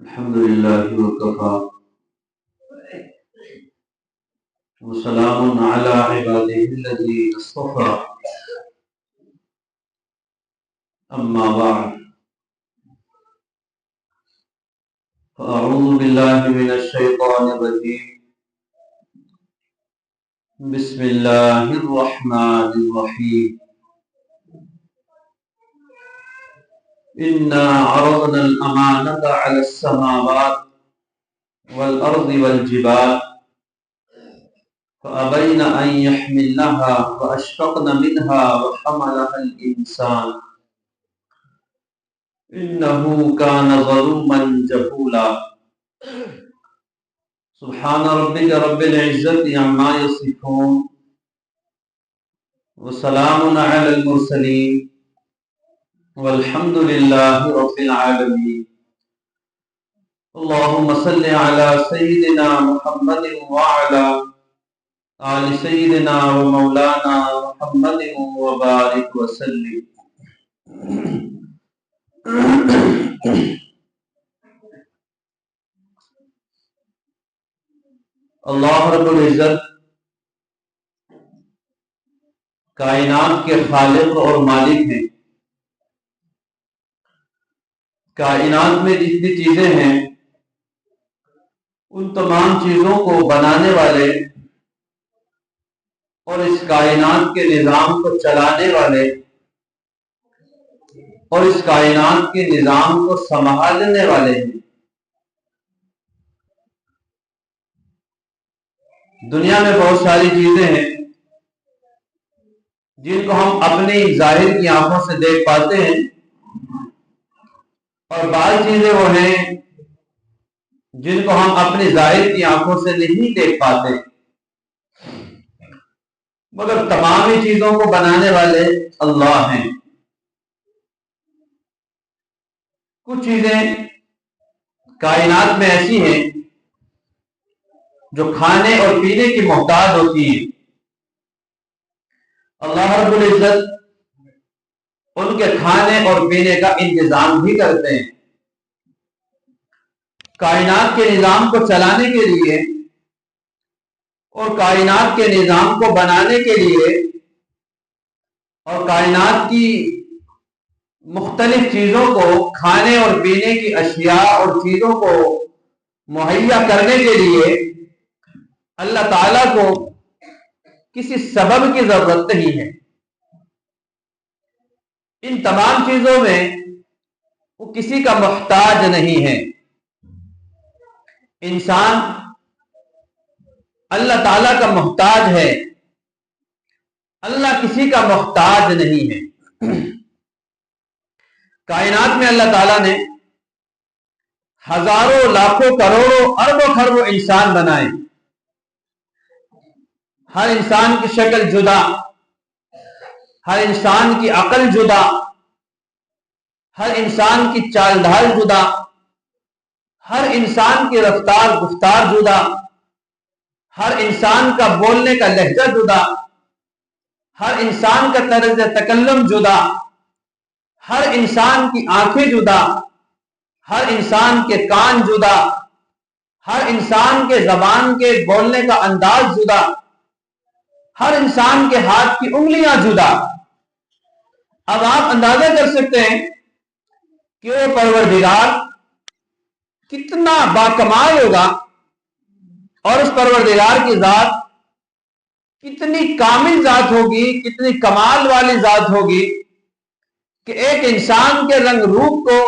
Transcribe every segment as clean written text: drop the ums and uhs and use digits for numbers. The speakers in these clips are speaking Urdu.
الحمد لله وكفى وسلام على عباده الذين اصطفى أما بعد فأعوذ بالله من الشيطان الرجيم بسم الله الرحمن الرحيم إنا عرضنا الأمانة على السماوات والأرض والجبال فأبين أن يحملنها وأشفقن منها وحملها الإنسان إنه كان ظلوما جهولا سبحان ربك رب العزة عما يصفون وسلام على المرسلين والحمد لله رب العالمين اللهم صل على سيدنا محمد وعلى آل سيدنا ومولانا محمد وبارك وسلم اللہ رب العزت کائنات کے خالق اور مالک ہیں۔ کائنات میں جتنی چیزیں ہیں ان تمام چیزوں کو بنانے والے اور اس کائنات کے نظام کو چلانے والے اور اس کائنات کے نظام کو سنبھالنے والے ہیں۔ دنیا میں بہت ساری چیزیں ہیں جن کو ہم اپنی ظاہر کی آنکھوں سے دیکھ پاتے ہیں، اور بعض چیزیں وہ ہیں جن کو ہم اپنی ظاہر کی آنکھوں سے نہیں دیکھ پاتے، مگر تمام ہی چیزوں کو بنانے والے اللہ ہیں۔ کچھ چیزیں کائنات میں ایسی ہیں جو کھانے اور پینے کی محتاج ہوتی ہیں، اللہ رب العزت ان کے کھانے اور پینے کا انتظام بھی کرتے ہیں۔ کائنات کے نظام کو چلانے کے لیے اور کائنات کے نظام کو بنانے کے لیے اور کائنات کی مختلف چیزوں کو کھانے اور پینے کی اشیاء اور چیزوں کو مہیا کرنے کے لیے اللہ تعالیٰ کو کسی سبب کی ضرورت نہیں ہے۔ ان تمام چیزوں میں وہ کسی کا محتاج نہیں ہے۔ انسان اللہ تعالیٰ کا محتاج ہے، اللہ کسی کا محتاج نہیں ہے۔ کائنات میں اللہ تعالیٰ نے ہزاروں لاکھوں کروڑوں اربوں خربوں انسان بنائے، ہر انسان کی شکل جدا، ہر انسان کی عقل جدا، ہر انسان کی چال ڈھال جدا، ہر انسان کی رفتار گفتار جدا، ہر انسان کا بولنے کا لہجہ جدا، ہر انسان کا طرز تکلم جدا، ہر انسان کی آنکھیں جدا، ہر انسان کے کان جدا، ہر انسان کے زبان کے بولنے کا انداز جدا، ہر انسان کے ہاتھ کی انگلیاں جدا۔ اب آپ اندازہ کر سکتے ہیں کہ وہ پروردگار کتنا باکمال ہوگا اور اس پروردگار کی ذات کتنی کامل ذات ہوگی، کتنی کمال والی ذات ہوگی کہ ایک انسان کے رنگ روپ کو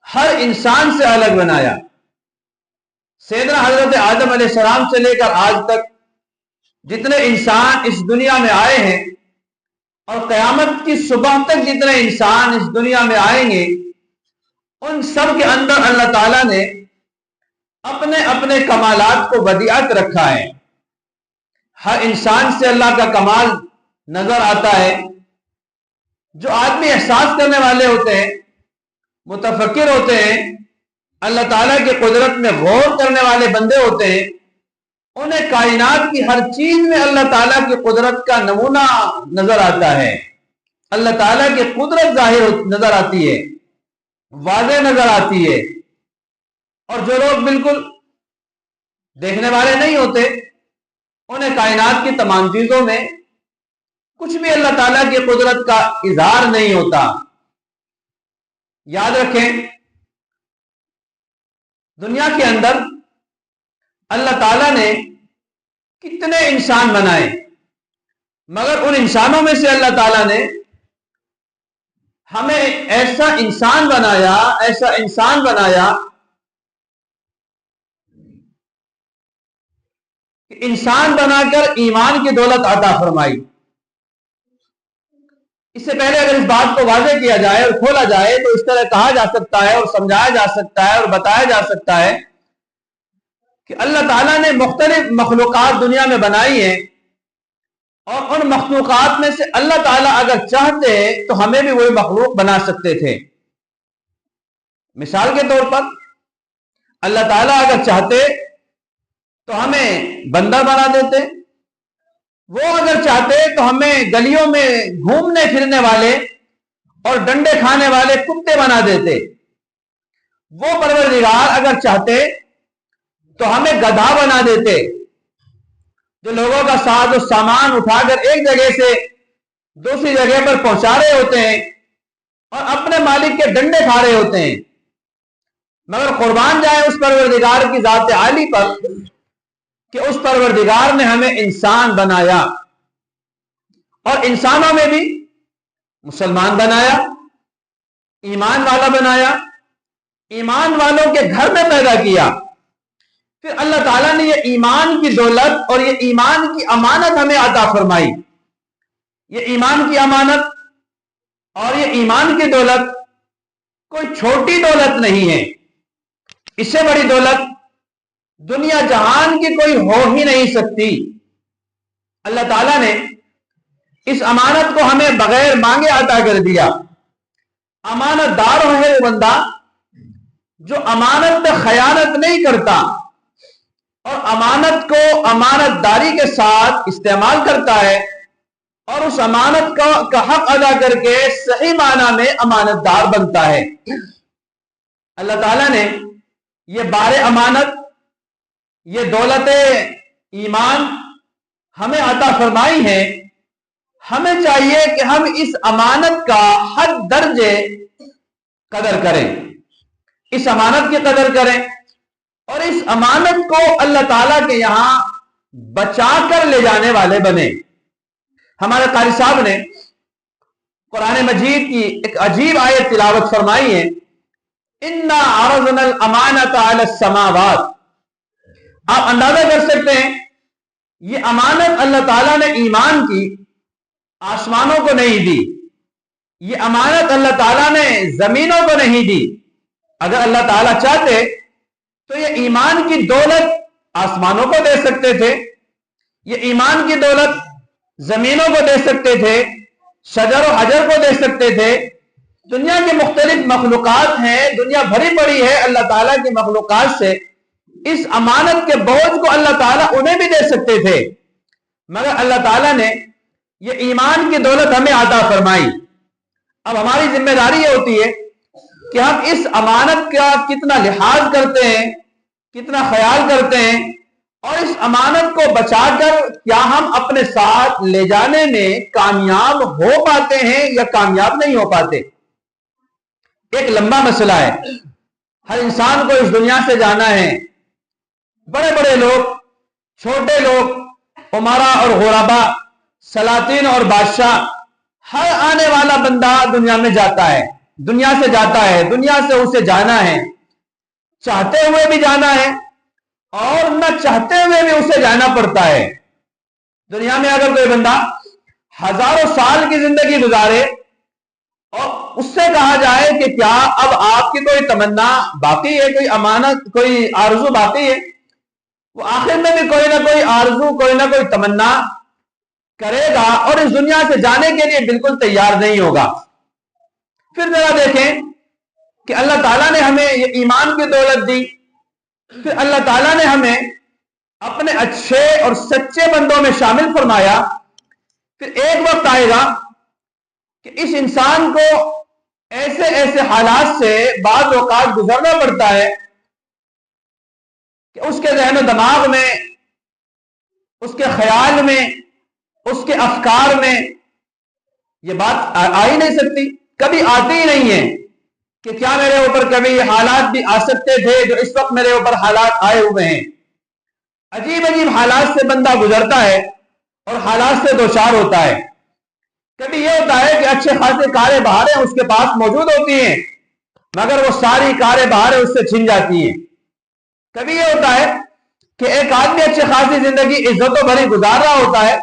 ہر انسان سے الگ بنایا۔ سیدنا حضرت آدم علیہ السلام سے لے کر آج تک جتنے انسان اس دنیا میں آئے ہیں اور قیامت کی صبح تک جتنے انسان اس دنیا میں آئیں گے، ان سب کے اندر اللہ تعالیٰ نے اپنے اپنے کمالات کو بدیعت رکھا ہے۔ ہر انسان سے اللہ کا کمال نظر آتا ہے۔ جو آدمی احساس کرنے والے ہوتے ہیں، متفکر ہوتے ہیں، اللہ تعالیٰ کی قدرت میں غور کرنے والے بندے ہوتے ہیں، انہیں کائنات کی ہر چیز میں اللہ تعالیٰ کی قدرت کا نمونہ نظر آتا ہے۔ اللہ تعالیٰ کی قدرت ظاہر نظر آتی ہے، واضح نظر آتی ہے۔ اور جو لوگ بالکل دیکھنے والے نہیں ہوتے، انہیں کائنات کی تمام چیزوں میں کچھ بھی اللہ تعالیٰ کی قدرت کا اظہار نہیں ہوتا۔ یاد رکھیں، دنیا کے اندر اللہ تعالیٰ نے کتنے انسان بنائے، مگر ان انسانوں میں سے اللہ تعالیٰ نے ہمیں ایسا انسان بنایا کہ انسان بنا کر ایمان کی دولت عطا فرمائی۔ اس سے پہلے اگر اس بات کو واضح کیا جائے اور کھولا جائے تو اس طرح کہا جا سکتا ہے اور سمجھایا جا سکتا ہے اور بتایا جا سکتا ہے کہ اللہ تعالیٰ نے مختلف مخلوقات دنیا میں بنائی ہیں، اور ان مخلوقات میں سے اللہ تعالیٰ اگر چاہتے تو ہمیں بھی وہی مخلوق بنا سکتے تھے۔ مثال کے طور پر اللہ تعالیٰ اگر چاہتے تو ہمیں بندر بنا دیتے، وہ اگر چاہتے تو ہمیں گلیوں میں گھومنے پھرنے والے اور ڈنڈے کھانے والے کتے بنا دیتے، وہ پروردگار اگر چاہتے تو ہمیں گدھا بنا دیتے جو لوگوں کا ساز و سامان اٹھا کر ایک جگہ سے دوسری جگہ پر پہنچا رہے ہوتے ہیں اور اپنے مالک کے ڈنڈے کھا رہے ہوتے ہیں۔ مگر قربان جائیں اس پروردگار کی ذات عالی پر کہ اس پروردگار نے ہمیں انسان بنایا، اور انسانوں میں بھی مسلمان بنایا، ایمان والا بنایا، ایمان والوں کے گھر میں پیدا کیا۔ پھر اللہ تعالیٰ نے یہ ایمان کی دولت اور یہ ایمان کی امانت ہمیں عطا فرمائی۔ یہ ایمان کی امانت اور یہ ایمان کی دولت کوئی چھوٹی دولت نہیں ہے، اس سے بڑی دولت دنیا جہان کی کوئی ہو ہی نہیں سکتی۔ اللہ تعالیٰ نے اس امانت کو ہمیں بغیر مانگے عطا کر دیا۔ امانت دار ہے وہ بندہ جو امانت پہ خیانت نہیں کرتا اور امانت کو امانت داری کے ساتھ استعمال کرتا ہے، اور اس امانت کا حق ادا کر کے صحیح معنی میں امانت دار بنتا ہے۔ اللہ تعالیٰ نے یہ بار امانت، یہ دولت ایمان ہمیں عطا فرمائی ہے۔ ہمیں چاہیے کہ ہم اس امانت کا حد درجے قدر کریں، اس امانت کی قدر کریں، اور اس امانت کو اللہ تعالیٰ کے یہاں بچا کر لے جانے والے بنے۔ ہمارے قاری صاحب نے قرآن مجید کی ایک عجیب آیت تلاوت فرمائی ہے، اِنَّا عَرَضْنَا الْأَمَانَةَ عَلَى السَّمَاوَاتِ۔ آپ اندازہ کر سکتے ہیں یہ امانت اللہ تعالیٰ نے ایمان کی آسمانوں کو نہیں دی، یہ امانت اللہ تعالیٰ نے زمینوں کو نہیں دی۔ اگر اللہ تعالیٰ چاہتے تو یہ ایمان کی دولت آسمانوں کو دے سکتے تھے، یہ ایمان کی دولت زمینوں کو دے سکتے تھے، شجر و حجر کو دے سکتے تھے۔ دنیا کی مختلف مخلوقات ہیں، دنیا بھری پڑی ہے اللہ تعالیٰ کی مخلوقات سے، اس امانت کے بوجھ کو اللہ تعالیٰ انہیں بھی دے سکتے تھے، مگر اللہ تعالیٰ نے یہ ایمان کی دولت ہمیں عطا فرمائی۔ اب ہماری ذمہ داری یہ ہوتی ہے کہ ہم اس امانت کا کتنا لحاظ کرتے ہیں، کتنا خیال کرتے ہیں، اور اس امانت کو بچا کر کیا ہم اپنے ساتھ لے جانے میں کامیاب ہو پاتے ہیں یا کامیاب نہیں ہو پاتے۔ ایک لمبا مسئلہ ہے، ہر انسان کو اس دنیا سے جانا ہے۔ بڑے بڑے لوگ، چھوٹے لوگ، امراء اور غرباء، سلاطین اور بادشاہ، ہر آنے والا بندہ دنیا میں جاتا ہے، دنیا سے جاتا ہے، دنیا سے اسے جانا ہے، چاہتے ہوئے بھی جانا ہے اور نہ چاہتے ہوئے بھی اسے جانا پڑتا ہے۔ دنیا میں اگر کوئی بندہ ہزاروں سال کی زندگی گزارے اور اس سے کہا جائے کہ کیا اب آپ کی کوئی تمنا باقی ہے، کوئی امانت، کوئی آرزو باقی ہے، وہ آخر میں بھی کوئی نہ کوئی آرزو، کوئی نہ کوئی تمنا کرے گا اور اس دنیا سے جانے کے لیے بالکل تیار نہیں ہوگا۔ پھر ذرا دیکھیں کہ اللہ تعالیٰ نے ہمیں یہ ایمان کی دولت دی، پھر اللہ تعالیٰ نے ہمیں اپنے اچھے اور سچے بندوں میں شامل فرمایا۔ پھر ایک وقت آئے گا کہ اس انسان کو ایسے ایسے حالات سے بعض اوقات گزرنا پڑتا ہے کہ اس کے ذہن و دماغ میں، اس کے خیال میں، اس کے افکار میں یہ بات آ ہی نہیں سکتی، کبھی آتی ہی نہیں ہے کہ کیا میرے اوپر کبھی یہ حالات بھی آ سکتے تھے جو اس وقت میرے اوپر حالات آئے ہوئے ہیں۔ عجیب عجیب حالات سے بندہ گزرتا ہے اور حالات سے دوچار ہوتا ہے۔ کبھی یہ ہوتا ہے کہ اچھے خاصے کاریں بہاریں اس کے پاس موجود ہوتی ہیں، مگر وہ ساری کاریں بہاریں اس سے چھن جاتی ہیں۔ کبھی یہ ہوتا ہے کہ ایک آدمی اچھے خاصی زندگی عزتوں بھری گزار رہا ہوتا ہے،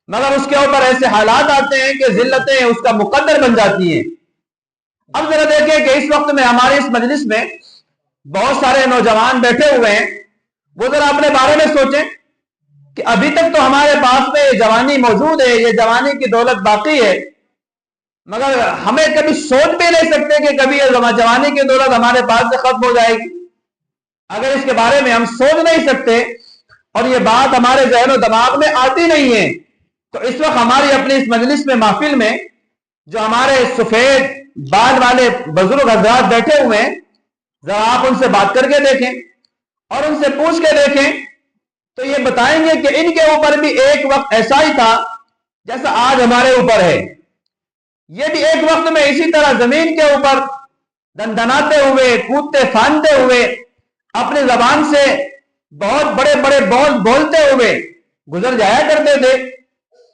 مگر اس کے اوپر ایسے حالات آتے ہیں کہ ذلتیں اس کا مقدر بن جاتی ہیں۔ اب ذرا دیکھیں کہ اس وقت میں ہمارے اس مجلس میں بہت سارے نوجوان بیٹھے ہوئے ہیں، وہ ذرا اپنے بارے میں سوچیں کہ ابھی تک تو ہمارے پاس میں یہ جوانی موجود ہے، یہ جوانی کی دولت باقی ہے، مگر ہمیں کبھی سوچ بھی نہیں سکتے کہ کبھی یہ جوانی کی دولت ہمارے پاس سے ختم ہو جائے گی۔ اگر اس کے بارے میں ہم سوچ نہیں سکتے اور یہ بات ہمارے ذہن و دماغ میں آتی نہیں ہے، تو اس وقت ہماری اپنی اس مجلس میں، محفل میں جو ہمارے سفید بال والے بزرگ حضرات بیٹھے ہوئے ہیں، ذرا آپ ان سے بات کر کے دیکھیں اور ان سے پوچھ کے دیکھیں تو یہ بتائیں گے کہ ان کے اوپر بھی ایک وقت ایسا ہی تھا جیسا آج ہمارے اوپر ہے۔ یہ بھی ایک وقت میں اسی طرح زمین کے اوپر دندناتے ہوئے، کودتے پھاندتے ہوئے، اپنی زبان سے بہت بڑے بڑے بول بولتے ہوئے گزر جایا کرتے تھے۔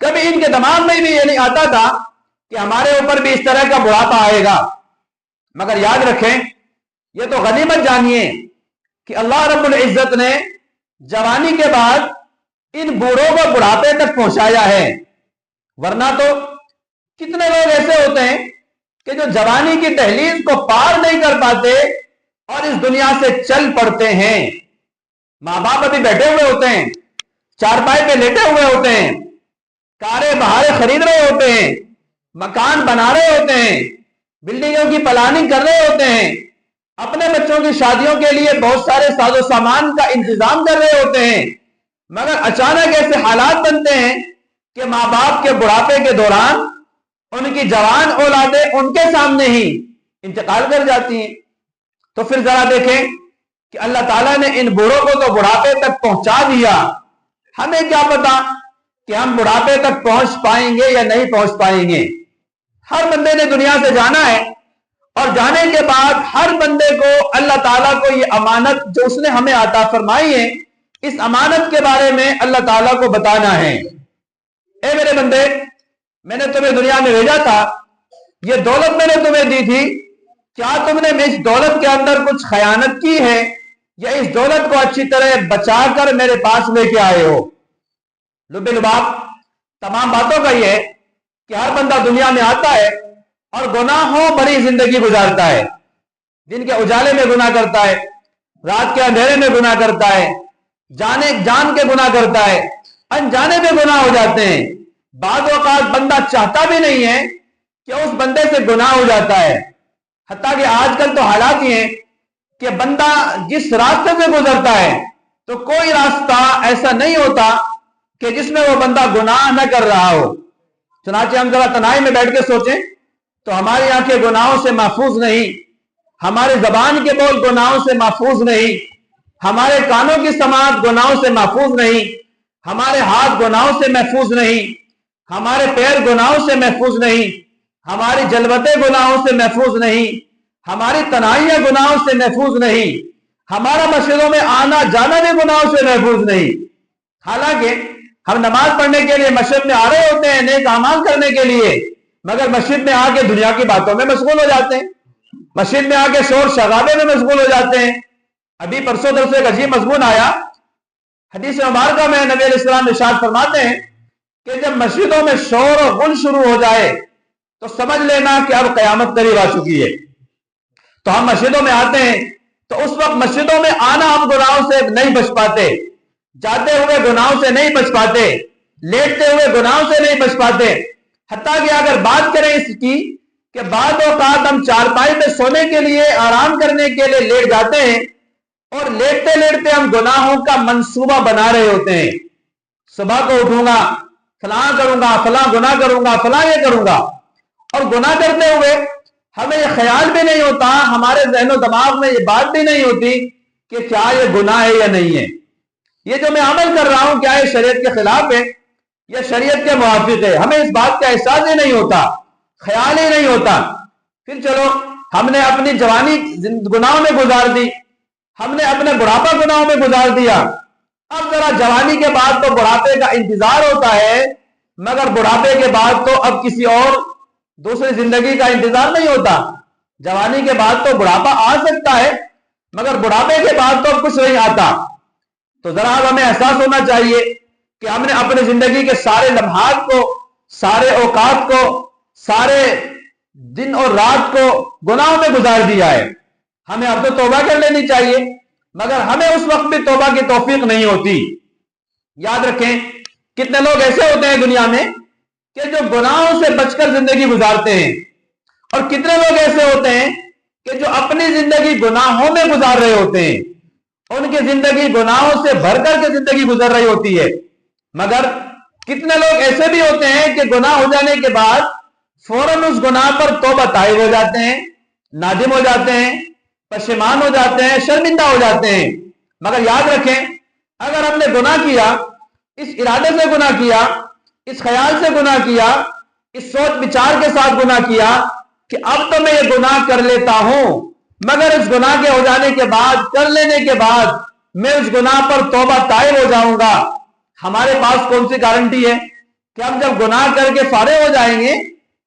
کبھی ان کے دماغ میں بھی یہ نہیں آتا تھا کہ ہمارے اوپر بھی اس طرح کا بڑھاپا آئے گا۔ مگر یاد رکھیں، یہ تو غنیمت جانیے کہ اللہ رب العزت نے جوانی کے بعد ان بوڑھوں کو بڑھاپے تک پہنچایا ہے، ورنہ تو کتنے لوگ ایسے ہوتے ہیں کہ جو جوانی کی دہلیز کو پار نہیں کر پاتے اور اس دنیا سے چل پڑتے ہیں۔ ماں باپ ابھی بیٹھے ہوئے ہوتے ہیں، چارپائی پہ لیٹے ہوئے ہوتے ہیں، کاریں بہاریں خرید رہے ہوتے ہیں، مکان بنا رہے ہوتے ہیں، بلڈنگوں کی پلاننگ کر رہے ہوتے ہیں، اپنے بچوں کی شادیوں کے لیے بہت سارے ساز و سامان کا انتظام کر رہے ہوتے ہیں، مگر اچانک ایسے حالات بنتے ہیں کہ ماں باپ کے بڑھاپے کے دوران ان کی جوان اولادیں ان کے سامنے ہی انتقال کر جاتی ہیں۔ تو پھر ذرا دیکھیں کہ اللہ تعالیٰ نے ان بوڑھوں کو تو بڑھاپے تک پہنچا دیا، ہمیں کیا پتا کہ ہم بڑھاپے تک پہنچ پائیں گے یا نہیں پہنچ پائیں گے۔ ہر بندے نے دنیا سے جانا ہے، اور جانے کے بعد ہر بندے کو اللہ تعالیٰ کو یہ امانت جو اس نے ہمیں عطا فرمائی ہے، اس امانت کے بارے میں اللہ تعالیٰ کو بتانا ہے۔ اے میرے بندے، میں نے تمہیں دنیا میں بھیجا تھا، یہ دولت میں نے تمہیں دی تھی، کیا تم نے اس دولت کے اندر کچھ خیانت کی ہے یا اس دولت کو اچھی طرح بچا کر میرے پاس لے کے آئے ہو؟ لب لباب تمام باتوں کا یہ ہے کہ ہر بندہ دنیا میں آتا ہے اور گناہوں بڑی زندگی گزارتا ہے، دن کے اجالے میں گناہ کرتا ہے، رات کے اندھیرے میں گناہ کرتا ہے، جان کے گناہ کرتا ہے، انجانے میں گناہ ہو جاتے ہیں۔ بعض اوقات بندہ چاہتا بھی نہیں ہے کہ اس بندے سے گناہ ہو جاتا ہے، حتیٰ کہ آج کل تو حالات یہ ہیں کہ بندہ جس راستے سے گزرتا ہے تو کوئی راستہ ایسا نہیں ہوتا کہ جس میں وہ بندہ گناہ نہ کر رہا ہو۔ چنانچہ ہم ذرا تنہائی میں بیٹھ کے سوچیں تو ہماری آنکھیں گناہوں سے محفوظ نہیں، ہماری زبان کے بول گناہوں سے محفوظ نہیں، ہمارے کانوں کی سماعت گناہوں سے محفوظ نہیں، ہمارے ہاتھ گناہوں سے محفوظ نہیں، ہمارے پیر گناہوں سے محفوظ نہیں، ہماری جلوتیں گناہوں سے محفوظ نہیں، ہماری تنہائیاں گناہوں سے محفوظ نہیں، ہمارا مسجدوں میں آنا جانا بھی گناہوں سے محفوظ نہیں۔ حالانکہ ہم نماز پڑھنے کے لیے مسجد میں آ رہے ہوتے ہیں، نیک اعمال کرنے کے لیے، مگر مسجد میں آ کے دنیا کی باتوں میں مشغول ہو جاتے ہیں، مسجد میں آ کے شور شرابے میں مشغول ہو جاتے ہیں۔ ابھی پرسوں درس ایک عجیب مضمون آیا، حدیث مبارکہ میں نبی علیہ السلام ارشاد فرماتے ہیں کہ جب مسجدوں میں شور و غل شروع ہو جائے تو سمجھ لینا کہ اب قیامت قریب آ چکی ہے۔ تو ہم مسجدوں میں آتے ہیں تو اس وقت مسجدوں میں آنا ہم گناہوں سے نہیں بچ پاتے، جاتے ہوئے گناہوں سے نہیں بچ پاتے، لیٹتے ہوئے گناہوں سے نہیں بچ پاتے۔ حتیٰ کہ اگر بات کریں اس کی کہ بعض اوقات ہم چارپائی پہ سونے کے لیے، آرام کرنے کے لیے لیٹ جاتے ہیں اور لیٹتے لیٹتے ہم گناہوں کا منصوبہ بنا رہے ہوتے ہیں، صبح کو اٹھوں گا، فلاں کروں گا، فلاں گناہ کروں گا، فلاں یہ کروں گا، اور گناہ کرتے ہوئے ہمیں یہ خیال بھی نہیں ہوتا، ہمارے ذہن و دماغ میں یہ بات بھی نہیں ہوتی کہ کیا یہ گناہ ہے یا نہیں ہے، یہ جو میں عمل کر رہا ہوں کیا یہ شریعت کے خلاف ہے یا شریعت کے موافق ہے، ہمیں اس بات کا احساس ہی نہیں ہوتا، خیال ہی نہیں ہوتا۔ پھر چلو ہم نے اپنی جوانی گناہوں میں گزار دی، ہم نے اپنے بڑھاپا گناہوں میں گزار دیا، اب ذرا جوانی کے بعد تو بڑھاپے کا انتظار ہوتا ہے، مگر بڑھاپے کے بعد تو اب کسی اور دوسری زندگی کا انتظار نہیں ہوتا۔ جوانی کے بعد تو بڑھاپا آ سکتا ہے مگر بڑھاپے کے بعد تو اب کچھ نہیں آتا۔ تو ذرا اب ہمیں احساس ہونا چاہیے کہ ہم نے اپنی زندگی کے سارے لمحات کو، سارے اوقات کو، سارے دن اور رات کو گناہوں میں گزار دیا ہے، ہمیں اب تو توبہ کر لینی چاہیے، مگر ہمیں اس وقت بھی توبہ کی توفیق نہیں ہوتی۔ یاد رکھیں کتنے لوگ ایسے ہوتے ہیں دنیا میں کہ جو گناہوں سے بچ کر زندگی گزارتے ہیں، اور کتنے لوگ ایسے ہوتے ہیں کہ جو اپنی زندگی گناہوں میں گزار رہے ہوتے ہیں، ان کی زندگی گناہوں سے بھر کر کے زندگی گزر رہی ہوتی ہے۔ مگر کتنے لوگ ایسے بھی ہوتے ہیں کہ گناہ ہو جانے کے بعد فوراً اس گناہ پر توبہ طائب ہو جاتے ہیں، نادم ہو جاتے ہیں، پشیمان ہو جاتے ہیں، شرمندہ ہو جاتے ہیں۔ مگر یاد رکھیں اگر ہم نے گناہ کیا، اس ارادے سے گناہ کیا، اس خیال سے گناہ کیا، اس سوچ بچار کے ساتھ گناہ کیا کہ اب تو میں یہ گناہ کر لیتا ہوں، مگر اس گناہ کے ہو جانے کے بعد، کر لینے کے بعد میں اس گناہ پر توبہ طائب ہو جاؤں گا، ہمارے پاس کون سی گارنٹی ہے کہ ہم جب گناہ کر کے فارغ ہو جائیں گے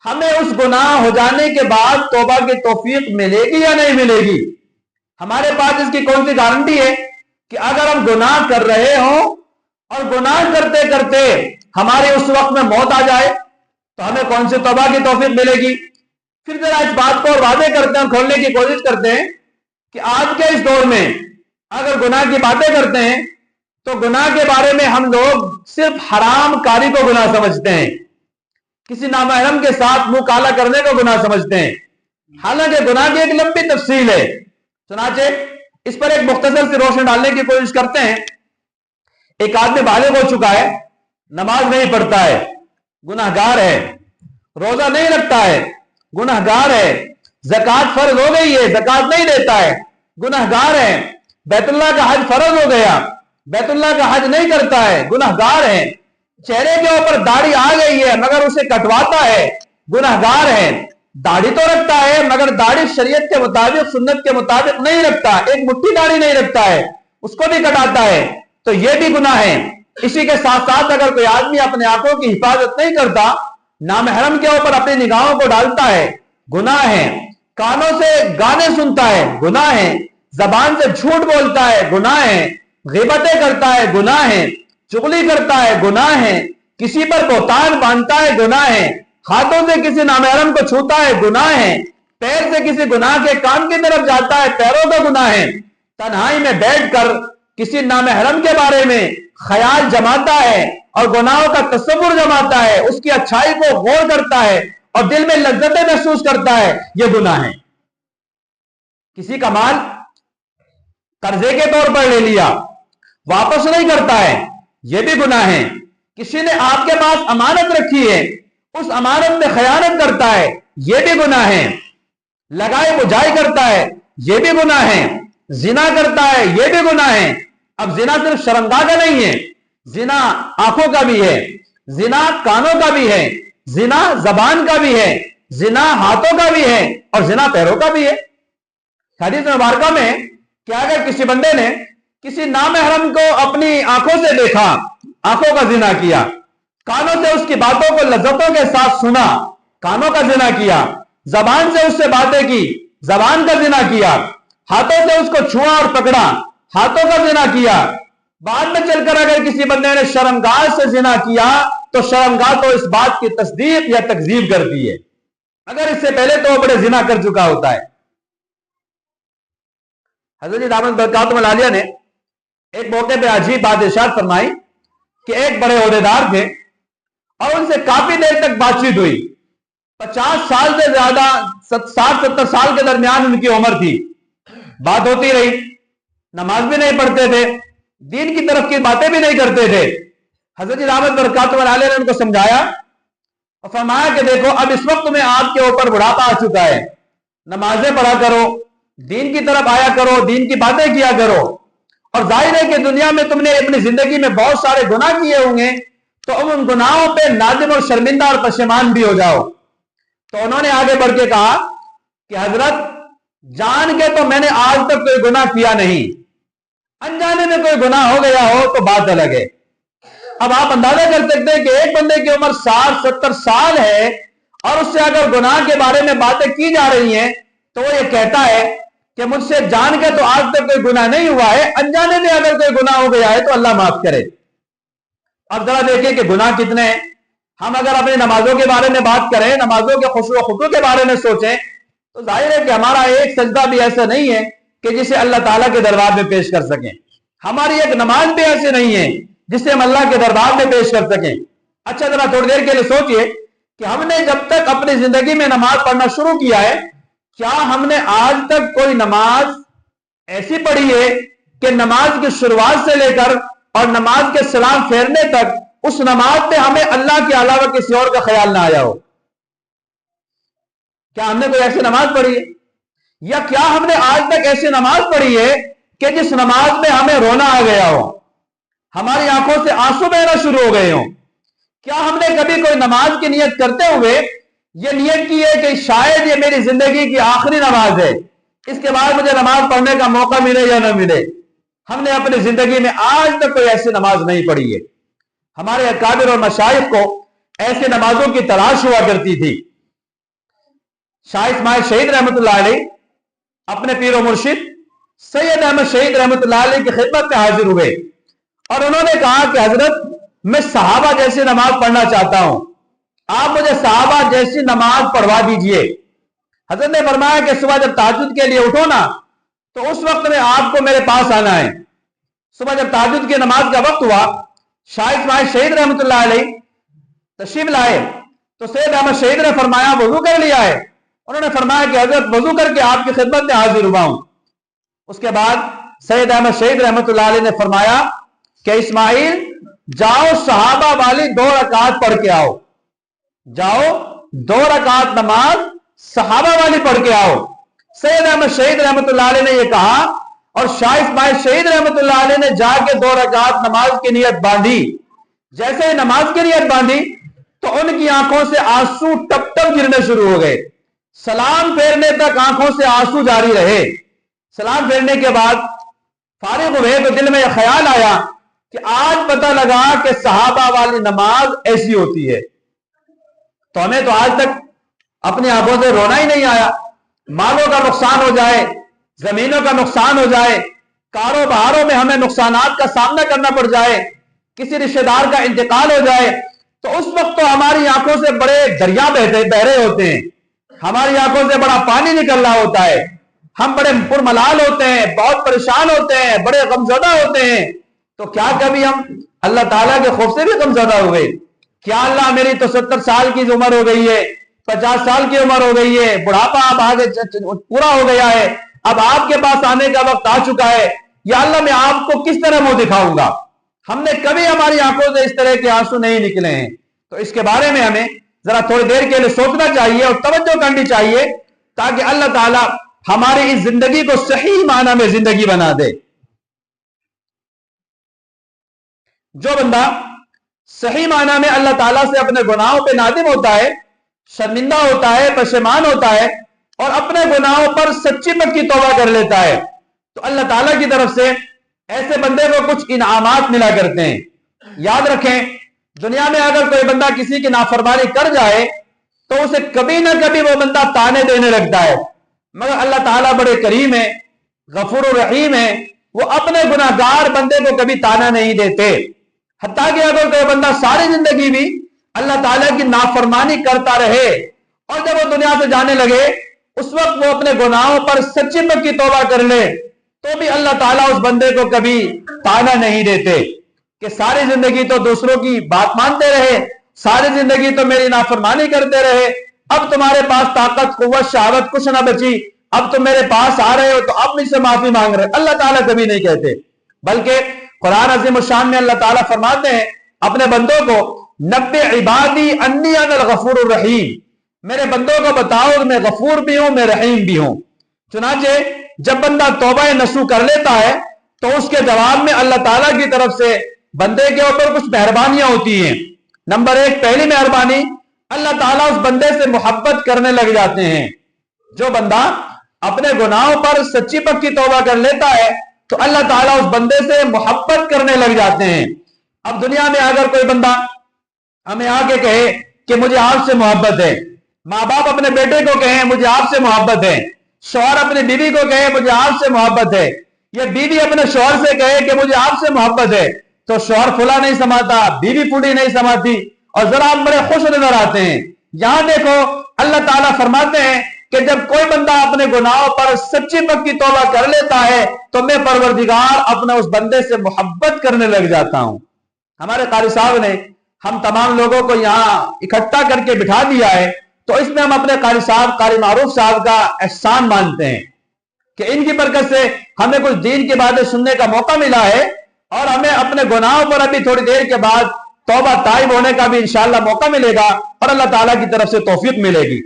ہمیں اس گناہ ہو جانے کے بعد توبہ کی توفیق ملے گی یا نہیں ملے گی؟ ہمارے پاس اس کی کون سی گارنٹی ہے کہ اگر ہم گناہ کر رہے ہوں اور گناہ کرتے کرتے ہماری اس وقت میں موت آ جائے تو ہمیں کون سی توبہ کی توفیق ملے گی؟ پھر ذرا اس بات کو واضح کرتے ہیں، کھولنے کی کوشش کرتے ہیں کہ آج کے اس دور میں اگر گناہ کی باتیں کرتے ہیں تو گناہ کے بارے میں ہم لوگ صرف حرام کاری کو گناہ سمجھتے ہیں، کسی نامحرم کے ساتھ منہ کالا کرنے کو گناہ سمجھتے ہیں، حالانکہ گناہ کی ایک لمبی تفصیل ہے۔ چنانچہ اس پر ایک مختصر سی روشنی ڈالنے کی کوشش کرتے ہیں۔ ایک آدمی بالغ ہو چکا ہے، نماز نہیں پڑھتا ہے، گناہگار ہے، روزہ نہیں رکھتا ہے، گناہگار ہے، زکوٰۃ فرض ہو گئی ہے، زکوٰۃ نہیں دیتا ہے، گناہگار ہے، بیت اللہ کا حج فرض ہو گیا، بیت اللہ کا حج نہیں کرتا ہے، گناہگار ہے، چہرے کے اوپر داڑھی آ گئی ہے مگر اسے کٹواتا ہے، گناہگار ہے، داڑھی تو رکھتا ہے مگر داڑھی شریعت کے مطابق، سنت کے مطابق نہیں رکھتا، ایک مٹھی داڑھی نہیں رکھتا ہے، اس کو بھی کٹاتا ہے، تو یہ بھی گناہ ہے۔ اسی کے ساتھ ساتھ اگر کوئی آدمی اپنے آنکھوں کی حفاظت نہیں کرتا، نامحرم کے اوپر اپنی نگاہوں کو ڈالتا ہے، گناہ ہے، کانوں سے گانے سنتا ہے، گناہ ہے، زبان سے جھوٹ بولتا ہے، گناہ ہے، غیبتیں کرتا ہے، گناہ ہے، چغلی کرتا ہے، گناہ ہے، کسی پر بہتان باندھتا ہے، گناہ ہے، ہاتھوں سے کسی نامحرم کو چھوتا ہے، گناہ ہے، پیر سے کسی گناہ کے کام کی طرف جاتا ہے، پیروں کا گناہ ہے، تنہائی میں بیٹھ کر کسی نامحرم کے بارے میں خیال جماتا ہے اور گناہوں کا تصور جماتا ہے، اس کی اچھائی کو غور کرتا ہے اور دل میں لذتیں محسوس کرتا ہے، یہ گناہ ہے۔ کسی کا مال قرضے کے طور پر لے لیا، واپس نہیں کرتا ہے، یہ بھی گناہ ہے۔ کسی نے آپ کے پاس امانت رکھی ہے، اس امانت میں خیانت کرتا ہے، یہ بھی گناہ ہے۔ لگائی بجھائی کرتا ہے، یہ بھی گناہ ہے۔ زنا کرتا ہے، یہ بھی گناہ ہے۔ اب زنا صرف شرمگاہ کا نہیں ہے، زنا آنکھوں کا بھی ہے، زنا کانوں کا بھی ہے، زنا زبان کا بھی ہے، زنا ہاتھوں کا بھی ہے اور زنا پیروں کا بھی ہے۔ حدیث مبارکہ میں کہ اگر کسی بندے نے کسی نامحرم کو اپنی آنکھوں سے دیکھا، آنکھوں کا زنا کیا، کانوں سے اس کی باتوں کو لذتوں کے ساتھ سنا، کانوں کا زنا کیا، زبان سے اس سے باتیں کی، زبان کا زنا کیا، ہاتھوں سے اس کو چھوا اور پکڑا، ہاتھوں کا زنا کیا، بعد میں چل کر اگر کسی بندے نے شرمگاہ سے زنا کیا تو شرمگاہ تو اس بات کی تصدیق یا تکذیب کرتی ہے، اگر اس سے پہلے تو وہ بڑے زنا کر چکا ہوتا ہے۔ حضرت جی دامت برکاتہم العالیہ نے ایک موقع پہ عجیب بات ارشاد فرمائی کہ ایک بڑے عہدیدار تھے اور ان سے کافی دیر تک بات چیت ہوئی، 50 سال سے زیادہ، 60-70 سال کے درمیان ان کی عمر تھی، بات ہوتی رہی، نماز بھی نہیں پڑھتے تھے، دین کی طرف کی باتیں بھی نہیں کرتے تھے۔ حضرت دامت برکاتہم العالیہ نے ان کو سمجھایا اور فرمایا کہ دیکھو اب اس وقت میں آپ کے اوپر بڑھاپا آ چکا ہے، نمازیں پڑھا کرو، دین کی طرف آیا کرو، دین کی باتیں کیا کرو. اور ظاہر ہے کہ دنیا میں تم نے اپنی زندگی میں بہت سارے گناہ کیے ہوں گے، تو ان گناہوں پہ نادم اور شرمندہ اور پشیمان بھی ہو جاؤ. تو انہوں نے آگے بڑھ کے کہا کہ حضرت جان کے تو میں نے آج تک کوئی گناہ کیا نہیں، انجانے میں کوئی گناہ ہو گیا ہو تو بات الگ ہے. اب آپ اندازہ کر سکتے ہیں کہ ایک بندے کی عمر 60-70 سال ہے اور اس سے اگر گناہ کے بارے میں باتیں کی جا رہی ہیں تو وہ یہ کہتا ہے کہ مجھ سے جان کے تو آج تک کوئی گناہ نہیں ہوا ہے، انجانے میں اگر کوئی گناہ ہو گیا ہے تو اللہ معاف کرے. اب ذرا دیکھیں کہ گناہ کتنے ہیں. ہم اگر اپنی نمازوں کے بارے میں بات کریں، نمازوں کے خشوع و خضوع کے بارے میں سوچیں، تو ظاہر ہے کہ ہمارا ایک سجدہ بھی ایسا نہیں ہے کہ جسے اللہ تعالیٰ کے دربار میں پیش کر سکیں. ہماری ایک نماز بھی ایسی نہیں ہے جسے ہم اللہ کے دربار میں پیش کر سکیں. اچھا ذرا تھوڑی دیر کے لیے سوچئے کہ ہم نے جب تک اپنی زندگی میں نماز پڑھنا شروع کیا ہے، کیا ہم نے آج تک کوئی نماز ایسی پڑھی ہے کہ نماز کی شروعات سے لے کر اور نماز کے سلام پھیرنے تک اس نماز پہ ہمیں اللہ کے علاوہ کسی اور کا خیال نہ آیا ہو؟ کیا ہم نے کوئی ایسی نماز پڑھی ہے؟ یا کیا ہم نے آج تک ایسی نماز پڑھی ہے کہ جس نماز میں ہمیں رونا آ گیا ہو، ہماری آنکھوں سے آنسو بہنا شروع ہو گئے ہوں؟ کیا ہم نے کبھی کوئی نماز کی نیت کرتے ہوئے یہ نیت کی ہے کہ شاید یہ میری زندگی کی آخری نماز ہے، اس کے بعد مجھے نماز پڑھنے کا موقع ملے یا نہ ملے؟ ہم نے اپنی زندگی میں آج تک کوئی ایسی نماز نہیں پڑھی ہے. ہمارے اکابر اور مشائخ کو ایسی نمازوں کی تلاش ہوا کرتی تھی. شاہ اسماعیل شہید رحمۃ اللہ علیہ اپنے پیر و مرشد سید احمد شہید رحمۃ اللہ علیہ کی خدمت میں حاضر ہوئے اور انہوں نے کہا کہ حضرت میں صحابہ جیسی نماز پڑھنا چاہتا ہوں، آپ مجھے صحابہ جیسی نماز پڑھوا دیجئے. حضرت نے فرمایا کہ صبح جب تہجد کے لیے اٹھو نا تو اس وقت میں آپ کو میرے پاس آنا ہے. صبح جب تہجد کی نماز کا وقت ہوا، شاہ اسماعیل شہید رحمۃ اللہ علیہ تشریف لائے تو سید احمد شہید نے فرمایا وضو کر لیا ہے؟ انہوں نے فرمایا کہ حضرت وضو کر کے آپ کی خدمت میں حاضر ہوا ہوں. اس کے بعد سید احمد شہید رحمۃ اللہ علیہ نے فرمایا کہ اسماعیل جاؤ صحابہ والی 2 رکعت پڑھ کے آؤ، جاؤ 2 رکعت نماز صحابہ والی پڑھ کے آؤ. سید احمد شہید رحمۃ اللہ علیہ نے یہ کہا اور شاہ اسماعیل شہید رحمۃ اللہ علیہ نے جا کے 2 رکعت نماز کی نیت باندھی. جیسے ہی نماز کی نیت باندھی تو ان کی آنکھوں سے آنسو ٹپ ٹپ گرنے شروع ہو گئے. سلام پھیرنے تک آنکھوں سے آنسو جاری رہے. سلام پھیرنے کے بعد فارغ ہوئے تو دل میں یہ خیال آیا کہ آج پتہ لگا کہ صحابہ والی نماز ایسی ہوتی ہے. تو ہمیں تو آج تک اپنی آنکھوں سے رونا ہی نہیں آیا. مالوں کا نقصان ہو جائے، زمینوں کا نقصان ہو جائے، کاروباروں میں ہمیں نقصانات کا سامنا کرنا پڑ جائے، کسی رشتہ دار کا انتقال ہو جائے، تو اس وقت تو ہماری آنکھوں سے بڑے دریا بہ رہے ہوتے ہیں، ہماری آنکھوں سے بڑا پانی نکل رہا ہوتا ہے، ہم بڑے پرملال ہوتے ہیں، بہت پریشان ہوتے ہیں، بڑے غمزدہ ہوتے ہیں. تو کیا کبھی ہم اللہ تعالیٰ کے خوف سے بھی غمزدہ ہو گئے؟ کیا اللہ میری تو 70 سال کی عمر ہو گئی ہے، 50 سال کی عمر ہو گئی ہے، بڑھاپا اب آگے پورا ہو گیا ہے، اب آپ کے پاس آنے کا وقت آ چکا ہے، یا اللہ میں آپ کو کس طرح منہ دکھاؤں گا؟ ہم نے کبھی ہماری آنکھوں سے اس طرح کے آنسو نہیں نکلے ہیں. تو اس کے بارے میں ہمیں ذرا تھوڑی دیر کے لیے سوچنا چاہیے اور توجہ کرنی چاہیے تاکہ اللہ تعالیٰ ہماری اس زندگی کو صحیح معنی میں زندگی بنا دے. جو بندہ صحیح معنی میں اللہ تعالیٰ سے اپنے گناہوں پہ نادم ہوتا ہے، شرمندہ ہوتا ہے، پشیمان ہوتا ہے اور اپنے گناہوں پر سچی پکی توبہ کر لیتا ہے، تو اللہ تعالیٰ کی طرف سے ایسے بندے کو کچھ انعامات ملا کرتے ہیں. یاد رکھیں دنیا میں اگر کوئی بندہ کسی کی نافرمانی کر جائے تو اسے کبھی نہ کبھی وہ بندہ تانے دینے لگتا ہے، مگر اللہ تعالیٰ بڑے کریم ہے، غفور الرحیم ہے، وہ اپنے گناہگار بندے کو کبھی تانا نہیں دیتے. حتیٰ کہ اگر کوئی بندہ ساری زندگی بھی اللہ تعالیٰ کی نافرمانی کرتا رہے اور جب وہ دنیا سے جانے لگے اس وقت وہ اپنے گناہوں پر سچی پکی توبہ کر لے تو بھی اللہ تعالیٰ اس بندے کو کبھی تانا نہیں دیتے کہ ساری زندگی تو دوسروں کی بات مانتے رہے، ساری زندگی تو میری نافرمانی کرتے رہے، اب تمہارے پاس طاقت قوت شہادت کچھ نہ بچی، اب تم میرے پاس آ رہے ہو تو اب مجھ سے معافی مانگ رہے. اللہ تعالیٰ کبھی نہیں کہتے، بلکہ قرآن عظیم الشان میں اللہ تعالیٰ فرماتے ہیں اپنے بندوں کو نبئ عبادی انی انا الغفور الرحیم، میرے بندوں کو بتاؤ میں غفور بھی ہوں میں رحیم بھی ہوں. چنانچہ جب بندہ توبہ نصوح کر لیتا ہے تو اس کے جواب میں اللہ تعالیٰ کی طرف سے بندے کے اوپر کچھ مہربانیاں ہوتی ہیں۔ نمبر ایک، پہلی مہربانی، اللہ تعالیٰ اس بندے سے محبت کرنے لگ جاتے ہیں۔ جو بندہ اپنے گناہوں پر سچی پکی توبہ کر لیتا ہے تو اللہ تعالیٰ اس بندے سے محبت کرنے لگ جاتے ہیں۔ اب دنیا میں اگر کوئی بندہ ہمیں آ کے کہے کہ مجھے آپ سے محبت ہے، ماں باپ اپنے بیٹے کو کہیں مجھے آپ سے محبت ہے، شوہر اپنی بیوی کو کہے مجھے آپ سے محبت ہے، یا بیوی اپنے شوہر سے کہے کہ مجھے آپ سے محبت ہے، تو شوہر پھلا نہیں سماتا، بیوی پھولی نہیں سماتی، اور ذرا آپ بڑے خوش نظر آتے ہیں۔ یہاں دیکھو اللہ تعالیٰ فرماتے ہیں کہ جب کوئی بندہ اپنے گناہوں پر سچی پکی توبہ کر لیتا ہے تو میں پروردگار اپنے اس بندے سے محبت کرنے لگ جاتا ہوں۔ ہمارے قاری صاحب نے ہم تمام لوگوں کو یہاں اکٹھا کر کے بٹھا دیا ہے، تو اس میں ہم اپنے قاری صاحب قاری معروف صاحب کا احسان مانتے ہیں کہ ان کی برکت سے ہمیں کچھ دین کی باتیں سننے کا موقع ملا ہے، اور ہمیں اپنے گناہوں پر ابھی تھوڑی دیر کے بعد توبہ تائب ہونے کا بھی انشاءاللہ موقع ملے گا اور اللہ تعالیٰ کی طرف سے توفیق ملے گی۔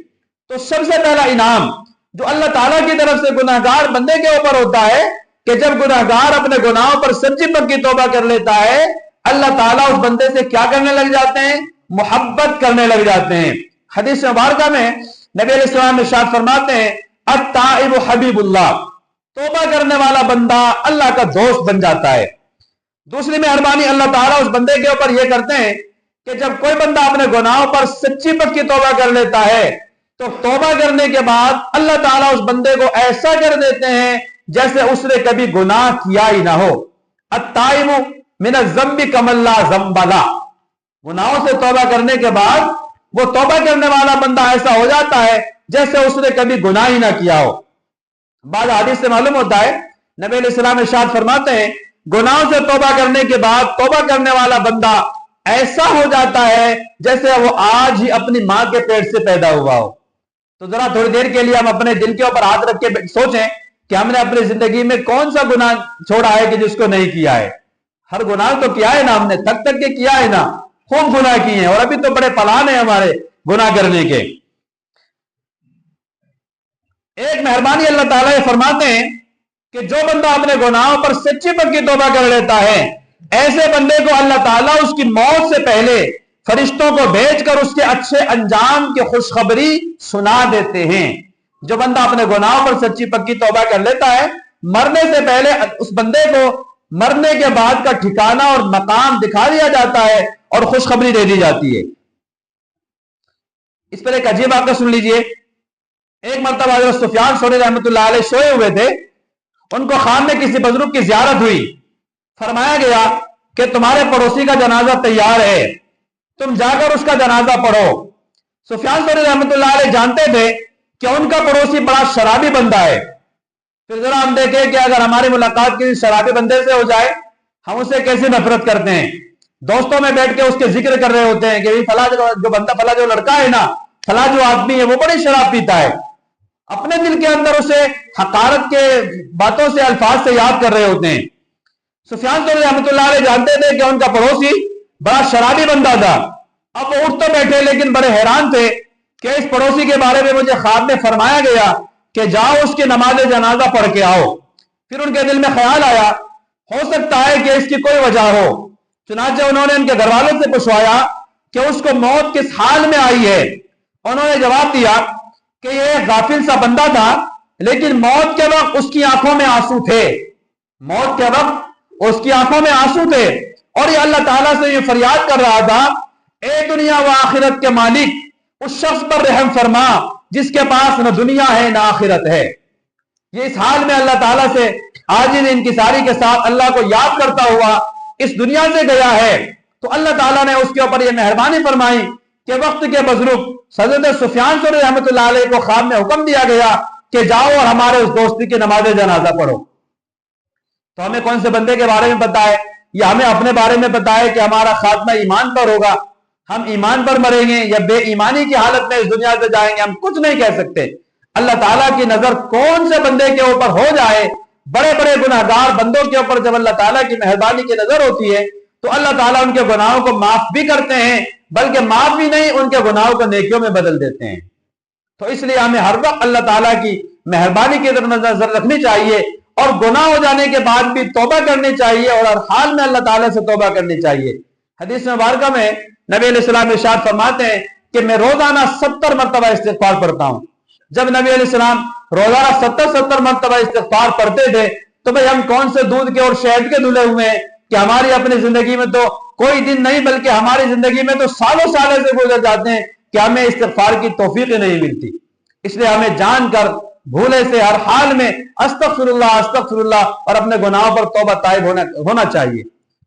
تو سب سے پہلا انعام جو اللہ تعالیٰ کی طرف سے گناہگار بندے کے اوپر ہوتا ہے کہ جب گناہگار اپنے گناہوں پر سچی پکی توبہ کر لیتا ہے، اللہ تعالیٰ اس بندے سے کیا کرنے لگ جاتے ہیں؟ محبت کرنے لگ جاتے ہیں۔ حدیث مبارکہ میں نبی علیہ السلام ارشاد فرماتے ہیں التائب حبیب اللہ، توبہ کرنے والا بندہ اللہ کا دوست بن جاتا ہے۔ دوسری مہربانی اللہ تعالیٰ اس بندے کے اوپر یہ کرتے ہیں کہ جب کوئی بندہ اپنے گناہوں پر سچی پکی توبہ کر لیتا ہے تو توبہ کرنے کے بعد اللہ تعالیٰ اس بندے کو ایسا کر دیتے ہیں جیسے اس نے کبھی گناہ کیا ہی نہ ہو۔ التائب من الذنب کمن لا ذنب لہ، گناہوں سے توبہ کرنے کے بعد وہ توبہ کرنے والا بندہ ایسا ہو جاتا ہے جیسے اس نے کبھی گناہ ہی نہ کیا ہو۔ بعض حدیث سے معلوم ہوتا ہے نبی علیہ السلام ارشاد فرماتے ہیں گناہوں سے توبہ کرنے کے بعد توبہ کرنے والا بندہ ایسا ہو جاتا ہے جیسے وہ آج ہی اپنی ماں کے پیٹ سے پیدا ہوا ہو۔ تو ذرا تھوڑی دیر کے لیے ہم اپنے دل کے اوپر ہاتھ رکھ کے سوچیں کہ ہم نے اپنی زندگی میں کون سا گناہ چھوڑا ہے کہ جس کو نہیں کیا ہے۔ ہر گناہ تو کیا ہے نا، ہم نے تھک تھک کے کیا ہے نا، خوب گناہ کیے ہیں، اور ابھی تو بڑے پلان ہیں ہمارے گناہ کرنے کے۔ ایک مہربانی اللہ تعالیٰ یہ فرماتے ہیں کہ جو بندہ اپنے گناہوں پر سچی پکی توبہ کر لیتا ہے، ایسے بندے کو اللہ تعالیٰ اس کی موت سے پہلے فرشتوں کو بھیج کر اس کے اچھے انجام کی خوشخبری سنا دیتے ہیں۔ جو بندہ اپنے گناہوں پر سچی پکی توبہ کر لیتا ہے، مرنے سے پہلے اس بندے کو مرنے کے بعد کا ٹھکانہ اور مقام دکھا دیا جاتا ہے اور خوشخبری دے دی جاتی ہے۔ اس پر ایک عجیب واقعہ سن لیجئے۔ ایک مرتبہ حضرت سفیان ثوری رحمۃ اللہ علیہ سوئے ہوئے تھے، ان کو خواب میں کسی بزرگ کی زیارت ہوئی، فرمایا گیا کہ تمہارے پڑوسی کا جنازہ تیار ہے، تم جا کر اس کا جنازہ پڑھو۔ سفیان ثوری رحمۃ اللہ علیہ جانتے تھے کہ ان کا پڑوسی بڑا شرابی بندہ ہے۔ پھر ذرا ہم دیکھیں کہ اگر ہماری ملاقات کسی شرابی بندے سے ہو جائے ہم اسے کیسے نفرت کرتے ہیں۔ دوستوں میں بیٹھ کے اس کے ذکر کر رہے ہوتے ہیں کہ فلاں جو بندہ، فلاں جو لڑکا ہے نا، فلاں جو آدمی ہے وہ بڑی شراب پیتا ہے، اپنے دل کے اندر اسے حقارت کے باتوں سے، الفاظ سے یاد کر رہے ہوتے ہیں۔ سفیان ثوری رحمۃ اللہ علیہ جانتے تھے کہ ان کا پڑوسی بڑا شرابی بندہ تھا۔ اب وہ اٹھ تو بیٹھے لیکن بڑے حیران تھے کہ اس پڑوسی کے بارے میں مجھے خواب میں فرمایا گیا کہ جاؤ اس کی نماز جنازہ پڑھ کے آؤ۔ پھر ان کے دل میں خیال آیا ہو سکتا ہے کہ اس کی کوئی وجہ ہو، چنانچہ انہوں نے ان کے گھر والوں سے پوچھوایا کہ اس کو موت کس حال میں آئی ہے۔ انہوں نے جواب دیا کہ یہ غافل سا بندہ تھا لیکن موت کے وقت اس کی آنکھوں میں آنسو تھے، موت کے وقت اس کی آنکھوں میں آنسو تھے، اور یہ اللہ تعالیٰ سے یہ فریاد کر رہا تھا اے دنیا و آخرت کے مالک، اس شخص پر رحم فرما جس کے پاس نہ دنیا ہے نہ آخرت ہے۔ یہ اس حال میں اللہ تعالیٰ سے عاجز انکساری کے ساتھ اللہ کو یاد کرتا ہوا اس دنیا سے گیا ہے، تو اللہ تعالیٰ نے اس کے اوپر یہ مہربانی فرمائی کہ وقت کے بزرگ حضرت سفیان ثوری رحمۃ اللہ علیہ کو خواب میں حکم دیا گیا کہ جاؤ اور ہمارے اس دوستی کی نماز جنازہ پڑھو۔ تو ہمیں کون سے بندے کے بارے میں پتا ہے؟ یا ہمیں اپنے بارے میں پتا ہے کہ ہمارا خاتمہ ایمان پر ہوگا، ہم ایمان پر مریں گے یا بے ایمانی کی حالت میں اس دنیا سے جائیں گے؟ ہم کچھ نہیں کہہ سکتے۔ اللہ تعالیٰ کی نظر کون سے بندے کے اوپر ہو جائے، بڑے بڑے گناہگار بندوں کے اوپر جب اللہ تعالیٰ کی مہربانی کی نظر ہوتی ہے تو اللہ تعالیٰ ان کے گناہوں کو معاف بھی کرتے ہیں، بلکہ معاف بھی نہیں، ان کے گناہوں کو نیکیوں میں بدل دیتے ہیں۔ تو اس لیے ہمیں ہر وقت اللہ تعالیٰ کی مہربانی کی طرف نظر رکھنی چاہیے، اور گناہ ہو جانے کے بعد بھی توبہ کرنی چاہیے، اور ہر حال میں اللہ تعالیٰ سے توبہ کرنی چاہیے۔ حدیث مبارکہ میں نبی علیہ السلام ارشاد فرماتے ہیں کہ میں روزانہ 70 مرتبہ استغفار پڑھتا ہوں۔ جب نبی علیہ السلام روزانہ 70 مرتبہ استغفار پڑھتے تھے تو بھئی ہم کون سے دودھ کے اور شہد کے دھلے ہوئے ہیں کہ ہماری اپنی زندگی میں تو کوئی دن نہیں بلکہ ہماری زندگی میں تو سالوں سال سے گزر جاتے ہیں کہ ہمیں استغفار کی توفیق نہیں ملتی۔ اس لیے ہمیں جان کر بھولے سے ہر حال میں استغفر اللہ اور اپنے گناہوں پر توبہ طائب ہونا چاہیے۔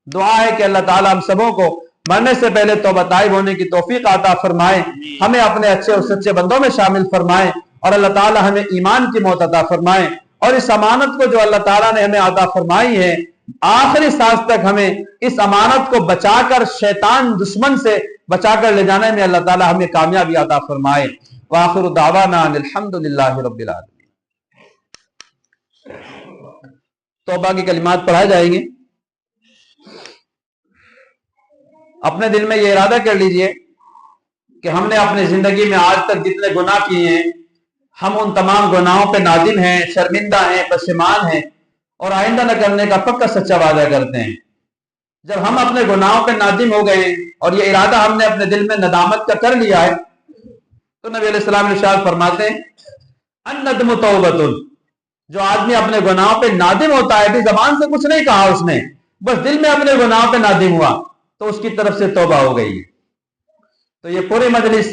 دعا ہے کہ اللہ تعالی ہم سبوں کو مرنے سے پہلے توبہ طائب ہونے کی توفیق عطا فرمائے، ہمیں اپنے اچھے اور سچے بندوں میں شامل فرمائے، اور اللہ تعالی ہمیں ایمان کی موت عطا فرمائے، اور اس امانت کو جو اللہ تعالیٰ نے ہمیں عطا فرمائی ہے آخری سانس تک ہمیں اس امانت کو بچا کر شیطان دشمن سے بچا کر لے جانے میں اللہ تعالیٰ ہمیں کامیابی عطا فرمائے۔ وآخر دعوانا الحمدللہ رب العالمین۔ توبہ کی کلمات پڑھائے جائیں گے۔ اپنے دل میں یہ ارادہ کر لیجئے کہ ہم نے اپنی زندگی میں آج تک جتنے گناہ کیے ہیں ہم ان تمام گناہوں پہ نادم ہیں، شرمندہ ہیں، پشیمان ہیں، اور آئندہ نہ کرنے کا پکا سچا وعدہ کرتے ہیں۔ جب ہم اپنے گناہوں پہ نادم ہو گئے اور یہ ارادہ ہم نے اپنے دل میں ندامت کا کر لیا ہے تو نبی علیہ السلام ارشاد فرماتے ہیں الندم توبۃ، جو آدمی اپنے گناہوں پہ نادم ہوتا ہے، بھی زبان سے کچھ نہیں کہا اس نے، بس دل میں اپنے گناہوں پہ نادم ہوا تو اس کی طرف سے توبہ ہو گئی۔ تو یہ پوری مجلس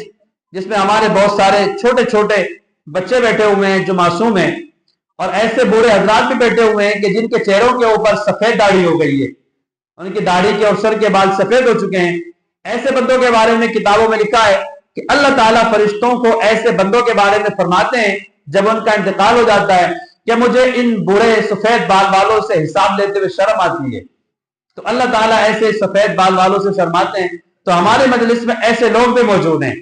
جس میں ہمارے بہت سارے چھوٹے چھوٹے بچے بیٹھے ہوئے ہیں جو معصوم ہیں، اور ایسے بوڑھے حضرات بھی بیٹھے ہوئے ہیں کہ جن کے چہروں کے اوپر سفید داڑھی ہو گئی ہے، ان کی داڑھی کے اور سر کے بال سفید ہو چکے ہیں، ایسے بندوں کے بارے میں کتابوں میں لکھا ہے کہ اللہ تعالیٰ فرشتوں کو ایسے بندوں کے بارے میں فرماتے ہیں جب ان کا انتقال ہو جاتا ہے کہ مجھے ان بوڑھے سفید بال والوں سے حساب لیتے ہوئے شرم آتی ہے۔ تو اللہ تعالیٰ ایسے سفید بال والوں سے شرماتے ہیں۔ تو ہمارے مجلس میں ایسے لوگ بھی موجود ہیں،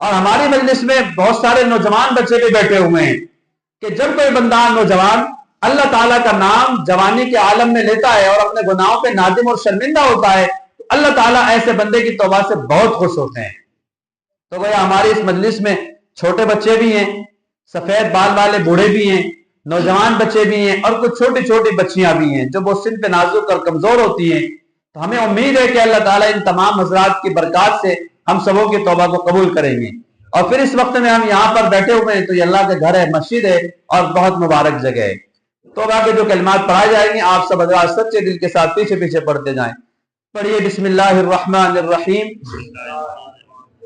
اور ہماری مجلس میں بہت سارے نوجوان بچے بھی بیٹھے ہوئے ہیں کہ جب کوئی بندہ نوجوان اللہ تعالیٰ کا نام جوانی کے عالم میں لیتا ہے اور اپنے گناہوں پہ نادم اور شرمندہ ہوتا ہے تو اللہ تعالیٰ ایسے بندے کی توبہ سے بہت خوش ہوتے ہیں۔ تو گویا ہماری اس مجلس میں چھوٹے بچے بھی ہیں، سفید بال والے بوڑھے بھی ہیں، نوجوان بچے بھی ہیں، اور کچھ چھوٹی چھوٹی بچیاں بھی ہیں جو بہت سن پہ نازک اور کمزور ہوتی ہیں۔ تو ہمیں امید ہے کہ اللہ تعالیٰ ان تمام حضرات کی برکات سے ہم سبوں کی توبہ کو قبول کریں گے۔ اور پھر اس وقت میں ہم یہاں پر بیٹھے ہوئے ہیں تو یہ اللہ کے گھر ہے، مسجد ہے، اور بہت مبارک جگہ ہے۔ توبہ کے جو کلمات پڑھائے جائیں گے آپ سب حضرات سچے دل کے ساتھ پیچھے پیچھے پڑھتے جائیں۔ پڑھیے بسم اللہ الرحمن الرحیم۔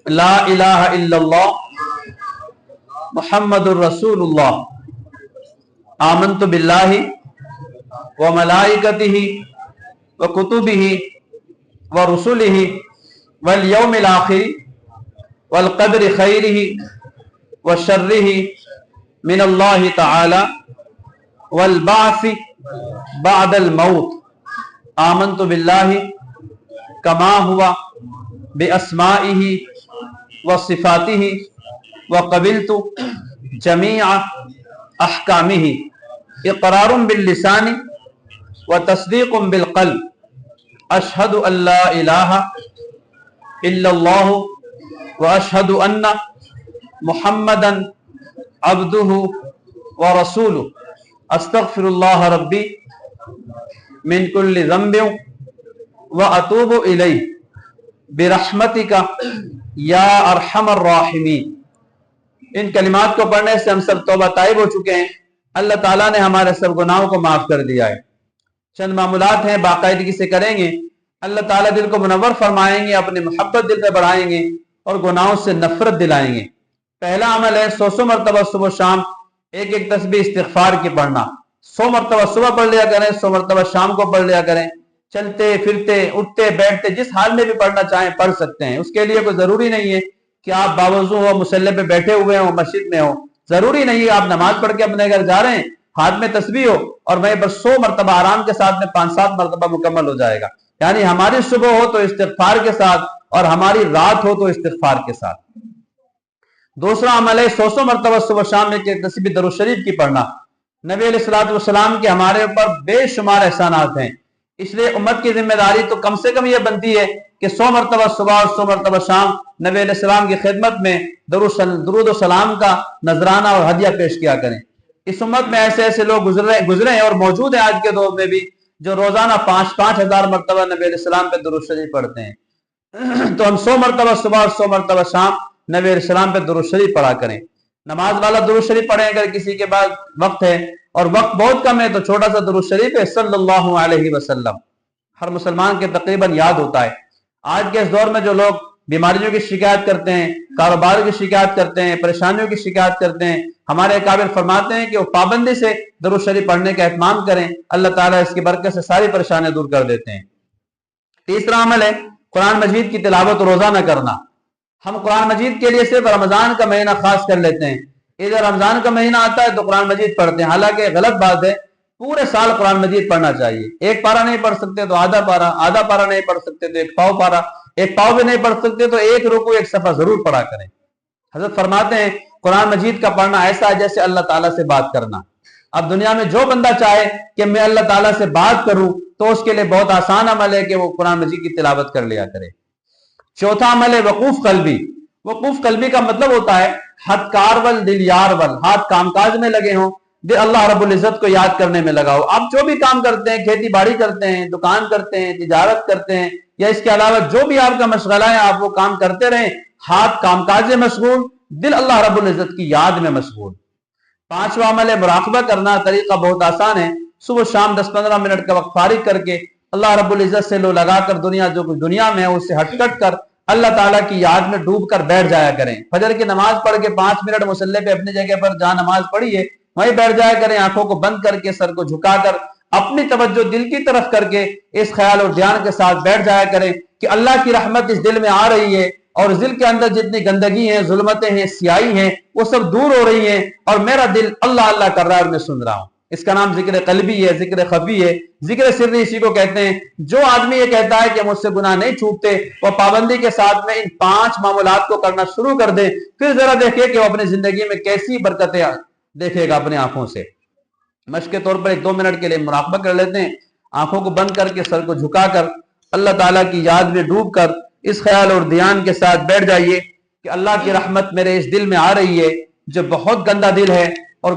لا الہ الا اللہ محمد الرسول اللہ آمنت باللہ وملائکتہ وکتبہ ورسلہ والیوم الآخر والقدر خیرہ وشرہ من اللہ تعالی والبعث بعد الموت آمنت باللہ کما ہوا باسمائہ وصفاتہ وقبلت جمیع احکامہ اقرار باللسان وتصدیق بالقلب اشہد ان لا الہ الا اللہ واشہد ان محمدا عبدہ ورسولہ استغفر اللہ ربی من کل ذنب واتوب الیہ برحمتک یا ارحم الراحمین۔ ان کلمات کو پڑھنے سے ہم سب توبہ طائب ہو چکے ہیں، اللہ تعالیٰ نے ہمارے سب گناہوں کو معاف کر دیا ہے۔ چند معمولات ہیں، باقاعدگی سے کریں گے، اللہ تعالیٰ دل کو منور فرمائیں گے، اپنی محبت دل میں بڑھائیں گے اور گناہوں سے نفرت دلائیں گے۔ پہلا عمل ہے 100 مرتبہ صبح و شام ایک ایک تسبیح استغفار کی پڑھنا۔ 100 مرتبہ صبح پڑھ لیا کریں، 100 مرتبہ شام کو پڑھ لیا کریں، چلتے پھرتے اٹھتے بیٹھتے جس حال میں بھی پڑھنا چاہیں پڑھ سکتے ہیں۔ اس کے لیے کوئی ضروری نہیں ہے کہ آپ باوضو ہو، مصلی پہ بیٹھے ہوئے ہوں، مسجد میں ہو، ضروری نہیں ہے آپ نماز پڑھ کے اپنے گھر جا رہے ہیں ہاتھ میں تسبیح ہو اور میں بس 100 مرتبہ آرام کے ساتھ میں 5-7 مرتبہ مکمل ہو جائے گا۔ یعنی ہماری صبح ہو تو استغفار کے ساتھ اور ہماری رات ہو تو استغفار کے ساتھ۔ دوسرا عمل ہے 100 مرتبہ صبح شام میں تسبیح درود شریف کی پڑھنا۔ نبی علیہ الصلوۃ والسلام کے ہمارے اوپر بے شمار احسانات ہیں، اس لیے امت کی ذمہ داری تو کم سے کم یہ بنتی ہے کہ 100 مرتبہ صبح اور 100 مرتبہ شام نبی علیہ السلام کی خدمت میں درود و سلام کا نذرانہ اور ہدیہ پیش کیا کریں۔ اس امت میں ایسے ایسے لوگ گزرے ہیں اور موجود ہیں آج کے دور میں بھی جو روزانہ 5,000 مرتبہ نبی علیہ السلام پہ درود شریف پڑھتے ہیں۔ تو ہم 100 مرتبہ صبح اور 100 مرتبہ شام نبی علیہ السلام پہ درود شریف پڑھا کریں۔ نماز والا درود شریف پڑھیں اگر کسی کے بعد وقت ہے اور وقت بہت کم ہے تو چھوٹا سا درود شریف ہے صلی اللہ علیہ وسلم، ہر مسلمان کے تقریباً یاد ہوتا ہے۔ آج کے اس دور میں جو لوگ بیماریوں کی شکایت کرتے ہیں، کاروبار کی شکایت کرتے ہیں، پریشانیوں کی شکایت کرتے ہیں، ہمارے قابل فرماتے ہیں کہ وہ پابندی سے درود شریف پڑھنے کا اہتمام کریں، اللہ تعالیٰ اس کی برکت سے ساری پریشانیاں دور کر دیتے ہیں۔ تیسرا عمل ہے قرآن مجید کی تلاوت روزانہ کرنا۔ ہم قرآن مجید کے لیے صرف رمضان کا مہینہ خاص کر لیتے ہیں، ادھر رمضان کا مہینہ آتا ہے تو قرآن مجید پڑھتے ہیں، حالانکہ غلط بات ہے۔ پورے سال قرآن مجید پڑھنا چاہیے۔ ایک پارہ نہیں پڑھ سکتے تو آدھا پارہ نہیں پڑھ سکتے تو ایک پاؤ پارہ، ایک پاؤ بھی نہیں پڑھ سکتے تو ایک رکوع ایک صفحہ ضرور پڑھا کریں۔ حضرت فرماتے ہیں قرآن مجید کا پڑھنا ایسا ہے جیسے اللہ تعالیٰ سے بات کرنا۔ اب دنیا میں جو بندہ چاہے کہ میں اللہ تعالیٰ سے بات کروں تو اس کے لیے بہت آسان عمل ہے کہ وہ قرآن مجید کی تلاوت کر لیا کرے۔ چوتھا عمل ہے وقوف قلبی۔ وقوف قلبی کا مطلب ہوتا ہے ہاتھ کارول دل یارول، ہاتھ کام کاج میں لگے ہوں، دل اللہ رب العزت کو یاد کرنے میں لگا ہو۔ آپ جو بھی کام کرتے ہیں، کھیتی باڑی کرتے ہیں، دکان کرتے ہیں، تجارت کرتے ہیں یا اس کے علاوہ جو بھی آپ کا مشغلہ ہے آپ وہ کام کرتے رہیں، ہاتھ کام کاج میں مشغول، دل اللہ رب العزت کی یاد میں مشغول۔ پانچواں عمل ہے مراقبہ کرنا۔ طریقہ بہت آسان ہے، صبح شام 10-15 منٹ کا وقت فارغ کر کے اللہ رب العزت سے لو لگا کر دنیا جو کچھ دنیا میں ہے اس سے ہٹ کٹ کر اللہ تعالیٰ کی یاد میں ڈوب کر بیٹھ جایا کریں۔ فجر کی نماز پڑھ کے 5 منٹ مصلی پہ اپنی جگہ پر جہاں نماز پڑھی ہے وہیں بیٹھ جایا کریں، آنکھوں کو بند کر کے سر کو جھکا کر اپنی توجہ دل کی طرف کر کے اس خیال اور دھیان کے ساتھ بیٹھ جایا کریں کہ اللہ کی رحمت اس دل میں آ رہی ہے اور اس دل کے اندر جتنی گندگی ہیں، ظلمتیں ہیں، سیاہی ہیں، وہ سب دور ہو رہی ہیں اور میرا دل اللہ اللہ کر رہا ہے اور میں سن رہا ہوں۔ اس کا نام ذکر قلبی ہے، ذکر خفی ہے، ذکر سری اسی کو کہتے ہیں۔ جو آدمی یہ کہتا ہے کہ مجھ سے گناہ نہیں چھوٹتے، وہ پابندی کے ساتھ میں ان 5 معمولات کو کرنا شروع کر دے، پھر ذرا دیکھیں کہ وہ اپنی زندگی میں کیسی برکتیں دیکھے گا اپنی آنکھوں سے۔ مشق کے طور پر 1-2 منٹ کے لیے مراقبہ کر لیتے ہیں، آنکھوں کو بند کر کے سر کو جھکا کر اللہ تعالیٰ کی یاد میں ڈوب کر اس خیال اور دھیان کے ساتھ بیٹھ جائیے کہ اللہ کی رحمت میرے اس دل میں آ رہی ہے جو بہت گندا دل ہے اور